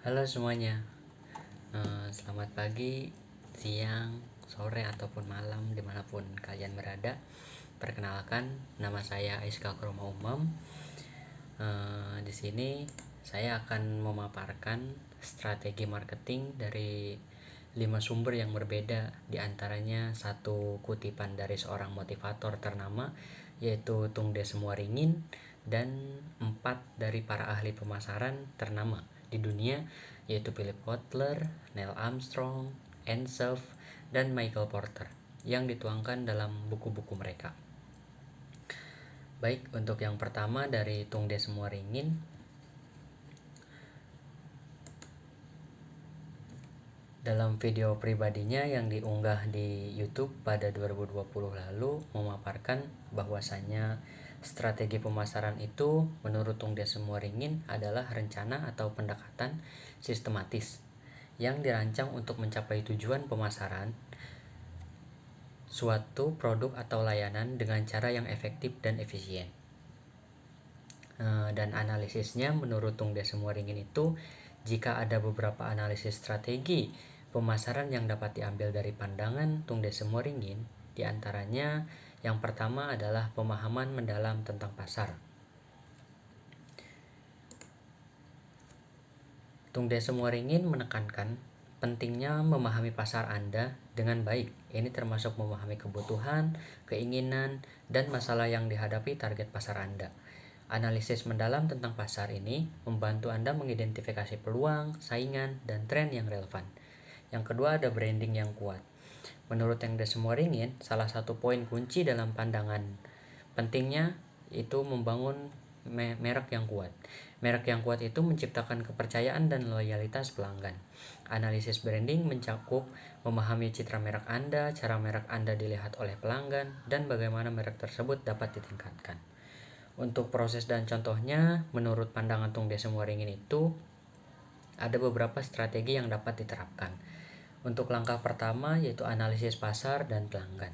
Halo semuanya, selamat pagi, siang, sore ataupun malam dimanapun kalian berada. Perkenalkan, nama saya Aiska Kroma Umam. Di sini saya akan memaparkan strategi marketing dari 5 sumber yang berbeda, diantaranya satu kutipan dari seorang motivator ternama yaitu Tung Desmuaringin, dan 4 dari para ahli pemasaran ternama di dunia yaitu Philip Kotler, Neil Armstrong, Ann Self, dan Michael Porter yang dituangkan dalam buku-buku mereka. Baik, untuk yang pertama dari Tung Desmuaringin. Dalam video pribadinya yang diunggah di YouTube pada 2020 lalu memaparkan bahwasannya strategi pemasaran itu menurut Tung Desmuaringin adalah rencana atau pendekatan sistematis yang dirancang untuk mencapai tujuan pemasaran suatu produk atau layanan dengan cara yang efektif dan efisien. Dan analisisnya menurut Tung Desmuaringin itu, jika ada beberapa analisis strategi pemasaran yang dapat diambil dari pandangan Tung Desmuaringin, diantaranya yang pertama adalah pemahaman mendalam tentang pasar. Tung Desmuaringin menekankan pentingnya memahami pasar Anda dengan baik. Ini termasuk memahami kebutuhan, keinginan, dan masalah yang dihadapi target pasar Anda. Analisis mendalam tentang pasar ini membantu Anda mengidentifikasi peluang, saingan, dan tren yang relevan. Yang kedua ada branding yang kuat. Menurut Tung Desmuaringin, salah satu poin kunci dalam pandangan pentingnya itu membangun merek yang kuat. Merek yang kuat itu menciptakan kepercayaan dan loyalitas pelanggan. Analisis branding mencakup memahami citra merek Anda, cara merek Anda dilihat oleh pelanggan, dan bagaimana merek tersebut dapat ditingkatkan. Untuk proses dan contohnya, menurut pandangan Tung Desmuaringin itu ada beberapa strategi yang dapat diterapkan. Untuk langkah pertama yaitu analisis pasar dan pelanggan.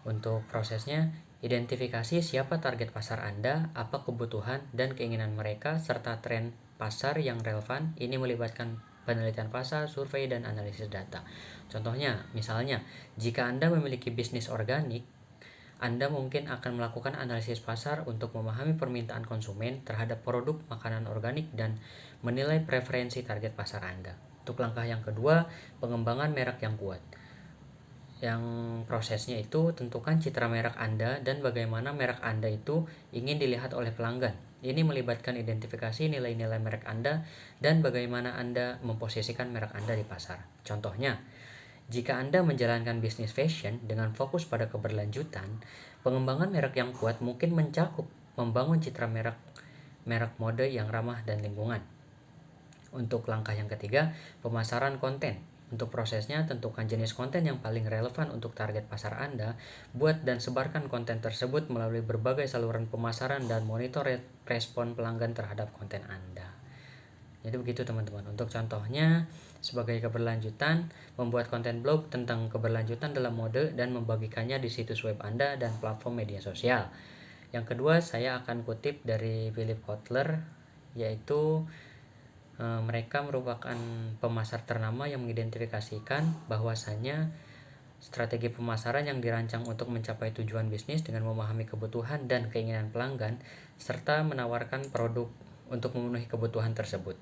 Untuk prosesnya, identifikasi siapa target pasar Anda, apa kebutuhan dan keinginan mereka, serta tren pasar yang relevan. Ini melibatkan penelitian pasar, survei, dan analisis data. Contohnya, misalnya, jika Anda memiliki bisnis organik, Anda mungkin akan melakukan analisis pasar untuk memahami permintaan konsumen terhadap produk makanan organik dan menilai preferensi target pasar Anda. Untuk langkah yang kedua, pengembangan merek yang kuat. Yang prosesnya itu tentukan citra merek Anda dan bagaimana merek Anda itu ingin dilihat oleh pelanggan. Ini melibatkan identifikasi nilai-nilai merek Anda dan bagaimana Anda memposisikan merek Anda di pasar. Contohnya, jika Anda menjalankan bisnis fashion dengan fokus pada keberlanjutan, pengembangan merek yang kuat mungkin mencakup membangun citra merek mode yang ramah dan lingkungan. Untuk langkah yang ketiga, pemasaran konten. Untuk prosesnya, tentukan jenis konten yang paling relevan untuk target pasar Anda, buat dan sebarkan konten tersebut melalui berbagai saluran pemasaran dan monitor respon pelanggan terhadap konten Anda. Jadi begitu teman-teman. Untuk contohnya, sebagai keberlanjutan, membuat konten blog tentang keberlanjutan dalam mode dan membagikannya di situs web Anda dan platform media sosial. Yang kedua, saya akan kutip dari Philip Kotler, yaitu mereka merupakan pemasar ternama yang mengidentifikasikan bahwasannya strategi pemasaran yang dirancang untuk mencapai tujuan bisnis dengan memahami kebutuhan dan keinginan pelanggan serta menawarkan produk untuk memenuhi kebutuhan tersebut.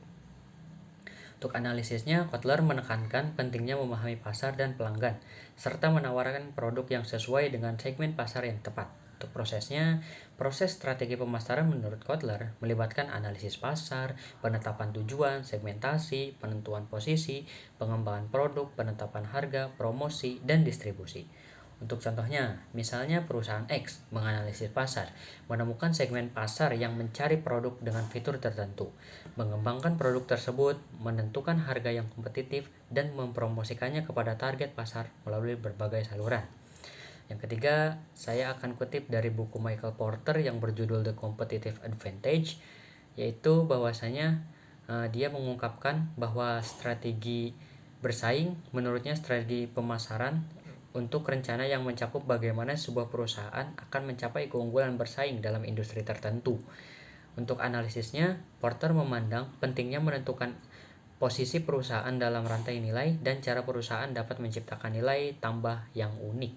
Untuk analisisnya, Kotler menekankan pentingnya memahami pasar dan pelanggan, serta menawarkan produk yang sesuai dengan segmen pasar yang tepat. Untuk prosesnya, proses strategi pemasaran menurut Kotler melibatkan analisis pasar, penetapan tujuan, segmentasi, penentuan posisi, pengembangan produk, penetapan harga, promosi, dan distribusi. Untuk contohnya, misalnya perusahaan X menganalisis pasar, menemukan segmen pasar yang mencari produk dengan fitur tertentu, mengembangkan produk tersebut, menentukan harga yang kompetitif, dan mempromosikannya kepada target pasar melalui berbagai saluran. Yang ketiga, saya akan kutip dari buku Michael Porter yang berjudul The Competitive Advantage, yaitu bahwasanya dia mengungkapkan bahwa strategi bersaing menurutnya strategi pemasaran untuk rencana yang mencakup bagaimana sebuah perusahaan akan mencapai keunggulan bersaing dalam industri tertentu. Untuk analisisnya, Porter memandang pentingnya menentukan posisi perusahaan dalam rantai nilai, dan cara perusahaan dapat menciptakan nilai tambah yang unik.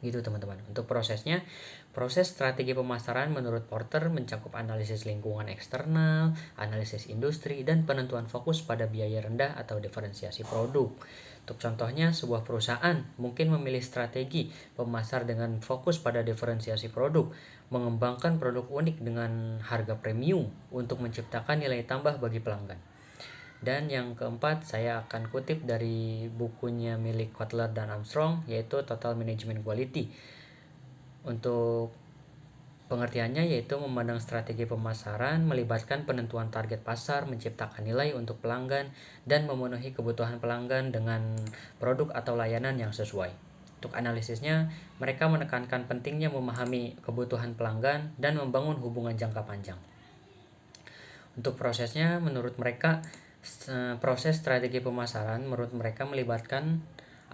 Gitu teman-teman. Untuk prosesnya, proses strategi pemasaran menurut Porter mencakup analisis lingkungan eksternal, analisis industri, dan penentuan fokus pada biaya rendah atau diferensiasi produk. Untuk contohnya, sebuah perusahaan mungkin memilih strategi pemasar dengan fokus pada diferensiasi produk, mengembangkan produk unik dengan harga premium untuk menciptakan nilai tambah bagi pelanggan. Dan yang keempat, saya akan kutip dari bukunya milik Kotler dan Armstrong, yaitu Total Management Quality. Untuk pengertiannya yaitu memandang strategi pemasaran melibatkan penentuan target pasar, menciptakan nilai untuk pelanggan, dan memenuhi kebutuhan pelanggan dengan produk atau layanan yang sesuai. Untuk analisisnya, mereka menekankan pentingnya memahami kebutuhan pelanggan dan membangun hubungan jangka panjang. Untuk prosesnya, menurut mereka, proses strategi pemasaran menurut mereka melibatkan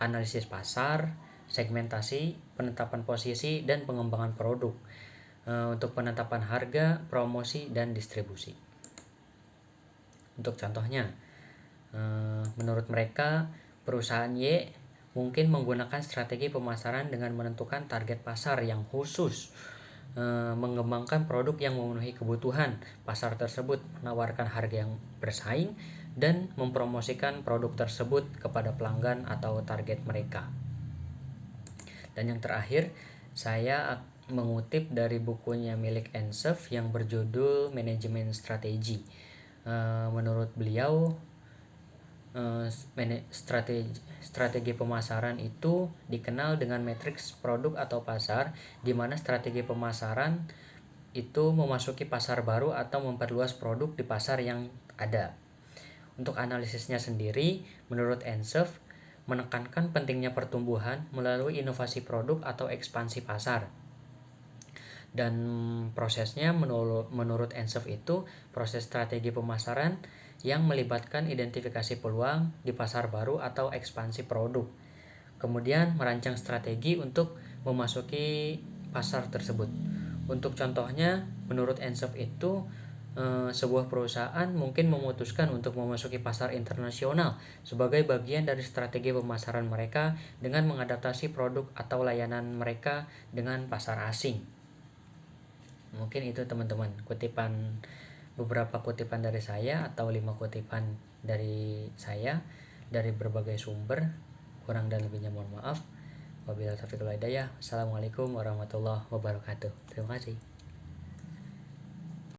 analisis pasar, segmentasi, penetapan posisi, dan pengembangan produk. Untuk penetapan harga, promosi, dan distribusi. Untuk contohnya, menurut mereka, perusahaan Y mungkin menggunakan strategi pemasaran dengan menentukan target pasar yang khusus, mengembangkan produk yang memenuhi kebutuhan pasar tersebut, menawarkan harga yang bersaing, dan mempromosikan produk tersebut kepada pelanggan atau target mereka. Dan yang terakhir, saya mengutip dari bukunya milik Ensef yang berjudul Manajemen Strategi. Menurut beliau, strategi pemasaran itu dikenal dengan matriks produk atau pasar, di mana strategi pemasaran itu memasuki pasar baru atau memperluas produk di pasar yang ada. Untuk analisisnya sendiri, menurut Ensef, menekankan pentingnya pertumbuhan melalui inovasi produk atau ekspansi pasar. Dan prosesnya menurut Ensef itu proses strategi pemasaran yang melibatkan identifikasi peluang di pasar baru atau ekspansi produk. Kemudian merancang strategi untuk memasuki pasar tersebut. Untuk contohnya, menurut Ensef itu sebuah perusahaan mungkin memutuskan untuk memasuki pasar internasional sebagai bagian dari strategi pemasaran mereka dengan mengadaptasi produk atau layanan mereka dengan pasar asing. Mungkin itu teman-teman, beberapa kutipan dari saya atau 5 kutipan dari saya dari berbagai sumber. Kurang dan lebihnya mohon maaf. Wabillahi taufiq wal hidayah. Assalamualaikum warahmatullahi wabarakatuh. Terima kasih.